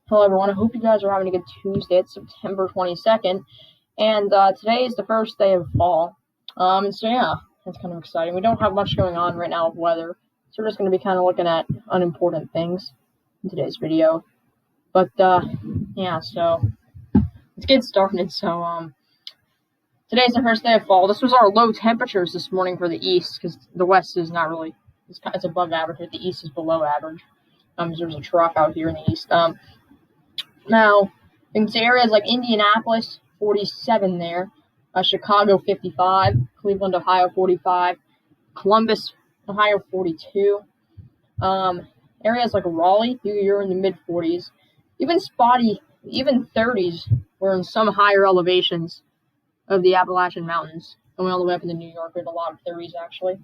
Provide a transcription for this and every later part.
Hello everyone, I hope you guys are having a good Tuesday. It's September 22nd, and today is the first day of fall. So yeah, that's kind of exciting. We don't have much going on right now with weather, so we're just going to be kind of looking at unimportant things in today's video. But yeah, so let's get started. So today's the first day of fall. This was our low temperatures this morning for the east, because the west is not really, it's above average, but the east is below average. There's a trough out here in the east. Now, into areas like Indianapolis, 47 there, Chicago, 55, Cleveland, Ohio, 45, Columbus, Ohio, 42. Areas like Raleigh, you're in the mid-40s. Even 30s were in some higher elevations of the Appalachian Mountains, going all the way up into New York. We had a lot of 30s actually,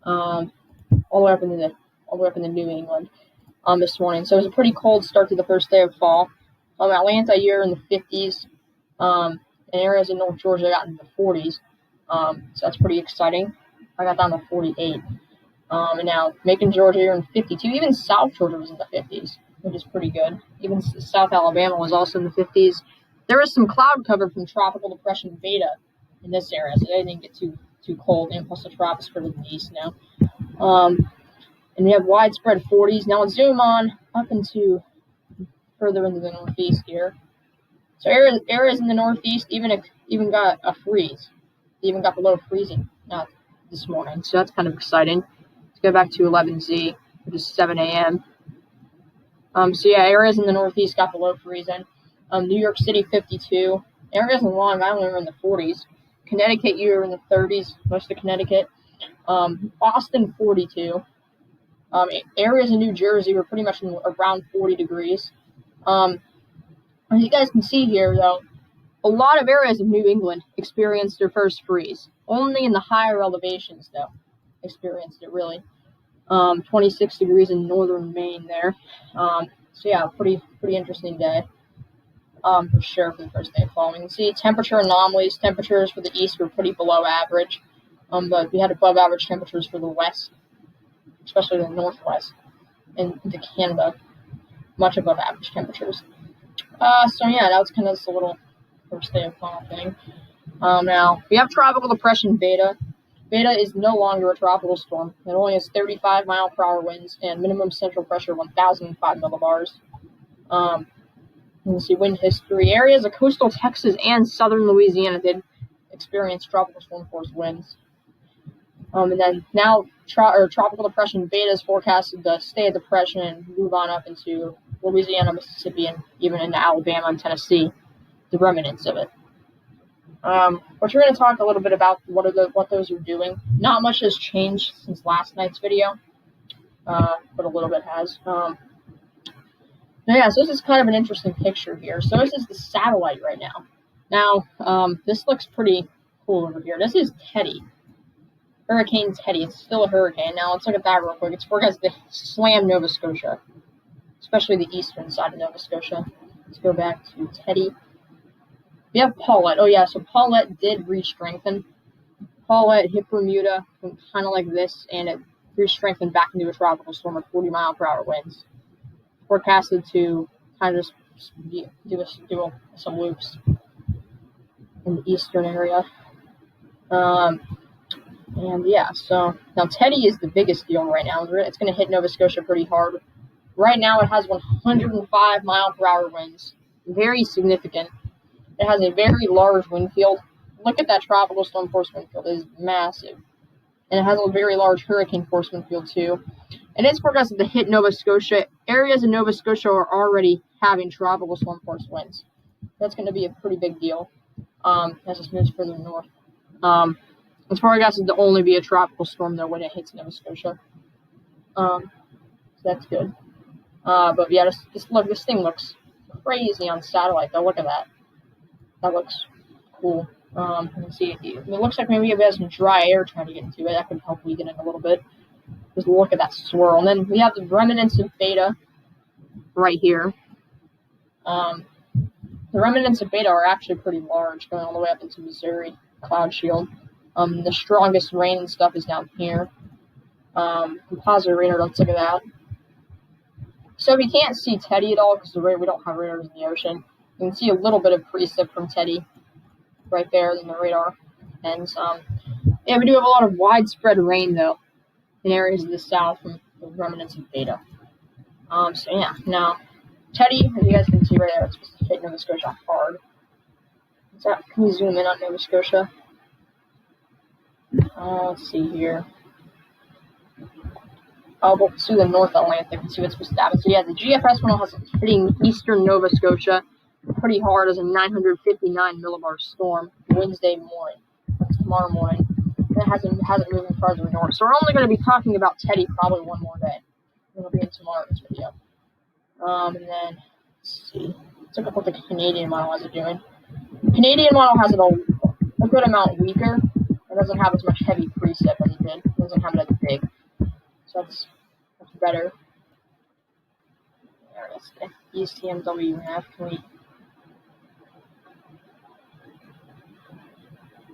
all the way up into New England this morning. So it was a pretty cold start to the first day of fall. Atlanta, you're in the 50s, and areas in North Georgia got into the 40s, so that's pretty exciting. I got down to 48, and now Macon, Georgia, you're in 52. Even South Georgia was in the 50s, which is pretty good. Even South Alabama was also in the 50s. There was some cloud cover from Tropical Depression Beta in this area, so they didn't get too cold, and plus the troposphere to the east now. And we have widespread 40s. Now let's zoom on up into further into the northeast here. So areas in the northeast even got a freeze. They even got below freezing this morning. So that's kind of exciting. Let's go back to 11Z, which is 7 a.m. So yeah, areas in the northeast got below freezing. New York City, 52. Areas in Long Island are in the 40s. Connecticut, you're in the 30s, most of Connecticut. Boston, 42. Areas in New Jersey were pretty much around 40 degrees. As you guys can see here, though, a lot of areas of New England experienced their first freeze. Only in the higher elevations, though, experienced it, really. 26 degrees in northern Maine there. So, yeah, pretty interesting day, for sure, for the first day of fall. You can see temperature anomalies. Temperatures for the east were pretty below average, but we had above average temperatures for the west, especially the northwest, and into Canada, much above average temperatures. So yeah, that was kind of just a little first day of fall thing. Now, we have Tropical Depression Beta. Beta is no longer a tropical storm. It only has 35 mile per hour winds and minimum central pressure 1,005 millibars. You can see wind history. Areas of coastal Texas and southern Louisiana did experience tropical storm force winds. And then now Tropical Depression Beta is forecasted to stay a depression and move on up into Louisiana, Mississippi, and even into Alabama and Tennessee, the remnants of it. But we're going to talk a little bit about what those are doing. Not much has changed since last night's video, but a little bit has. Yeah, so this is kind of an interesting picture here. So this is the satellite right now. Now, this looks pretty cool over here. This is Teddy. Hurricane Teddy. It's still a hurricane. Now, let's look at that real quick. It's forecast to slam Nova Scotia, especially the eastern side of Nova Scotia. Let's go back to Teddy. We have Paulette. Oh, yeah, so Paulette did re-strengthen. Paulette hit Bermuda, kind of like this, and it re-strengthened back into a tropical storm with 40 mile per hour winds. Forecasted to kind of just do some loops in the eastern area. And yeah, so now Teddy is the biggest deal right now. It's going to hit Nova Scotia pretty hard. Right now, it has 105 mile per hour winds. Very significant. It has a very large wind field. Look at that tropical storm force wind field. It is massive. And it has a very large hurricane force wind field, too. And it's forecasted to hit Nova Scotia. Areas in Nova Scotia are already having tropical storm force winds. That's going to be a pretty big deal as it moves further north. It's forecasted to only be a tropical storm, though, when it hits Nova Scotia. So that's good. But yeah, this thing looks crazy on satellite, though. Look at that. That looks cool. You can see it looks like maybe it has some dry air trying to get into it. That could help weaken it a little bit. Just look at that swirl. And then we have the remnants of Beta right here. The remnants of Beta are actually pretty large, going all the way up into Missouri cloud shield. The strongest rain and stuff is down here. Composite radar, let's look at that. So we can't see Teddy at all because we don't have radars in the ocean. You can see a little bit of precip from Teddy right there in the radar. And yeah, we do have a lot of widespread rain though in areas of the south from the remnants of Beta. So yeah, now Teddy, as you guys can see right there, it's supposed to hit Nova Scotia hard. Can you zoom in on Nova Scotia? Let's see here. We'll see the North Atlantic and see what's supposed to happen. So yeah, the GFS funnel has hitting eastern Nova Scotia pretty hard as a 959 millibar storm Wednesday morning. That's tomorrow morning. And it hasn't moved farther north. So we're only going to be talking about Teddy probably one more day. It'll be in tomorrow's video. And then let's see. Let's look up what the Canadian model has it doing. The Canadian model has it a good amount weaker. It doesn't have as much heavy precip as it did. It doesn't have it as big. So that's better. There it is. East TMWF. Can we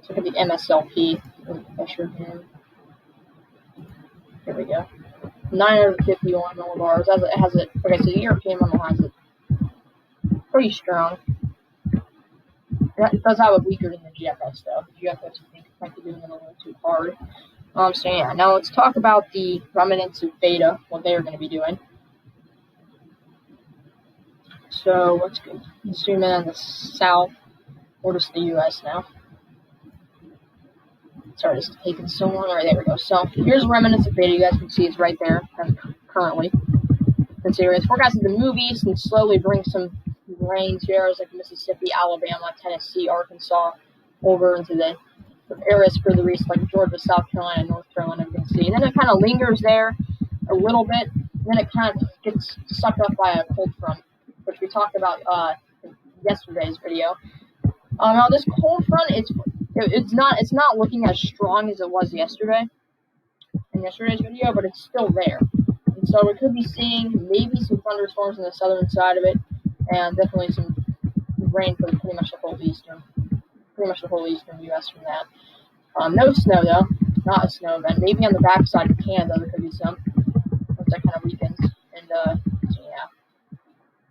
look at the MSLP? Here we go. 951 millibars. It has it. Okay, so the European model has it pretty strong. It does have it weaker than the GFS though. The GFS I think might be doing it a little too hard. So yeah, now let's talk about the remnants of Beta, what they're going to be doing. So let's zoom in on the south, or just the U.S. now. Sorry, it's taking so long. All right, there we go. So here's remnants of Beta. You guys can see it's right there currently. And so it's forecasted to move east and slowly bring some rain to areas like Mississippi, Alabama, Tennessee, Arkansas, over into the areas further east like Georgia, South Carolina, North Carolina, you can see. And then it kind of lingers there a little bit, and then it kind of gets sucked up by a cold front, which we talked about in yesterday's video. Now this cold front, it's not looking as strong as it was yesterday in yesterday's video, but it's still there. And so we could be seeing maybe some thunderstorms on the southern side of it, and definitely some rain for pretty much the whole eastern U.S. from that. No snow though, not a snow event. Maybe on the backside of Canada there could be some, once that kind of weakens. And so yeah,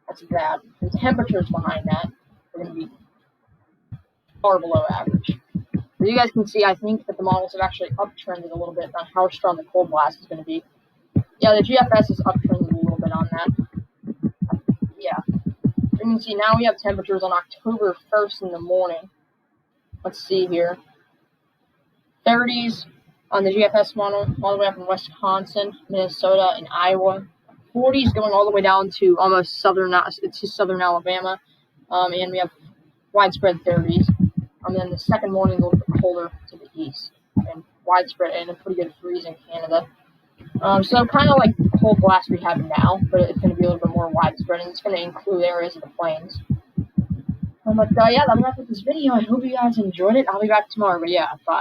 that's bad. The temperatures behind that are going to be far below average. As you guys can see, I think that the models have actually uptrended a little bit on how strong the cold blast is going to be. Yeah, the GFS is uptrended a little bit on that. Yeah. You can see now we have temperatures on October 1st in the morning. Let's see here. 30s on the GFS model, all the way up in Wisconsin, Minnesota, and Iowa. 40s going all the way down to almost southern Alabama. And we have widespread 30s. And then the second morning, a little bit colder to the east. And widespread and a pretty good freeze in Canada. So kind of like the cold blast we have now, but it's going to be a little bit more widespread, and it's going to include areas of the plains. But yeah, that'll wrap up this video. I hope you guys enjoyed it. I'll be back tomorrow, but yeah, bye.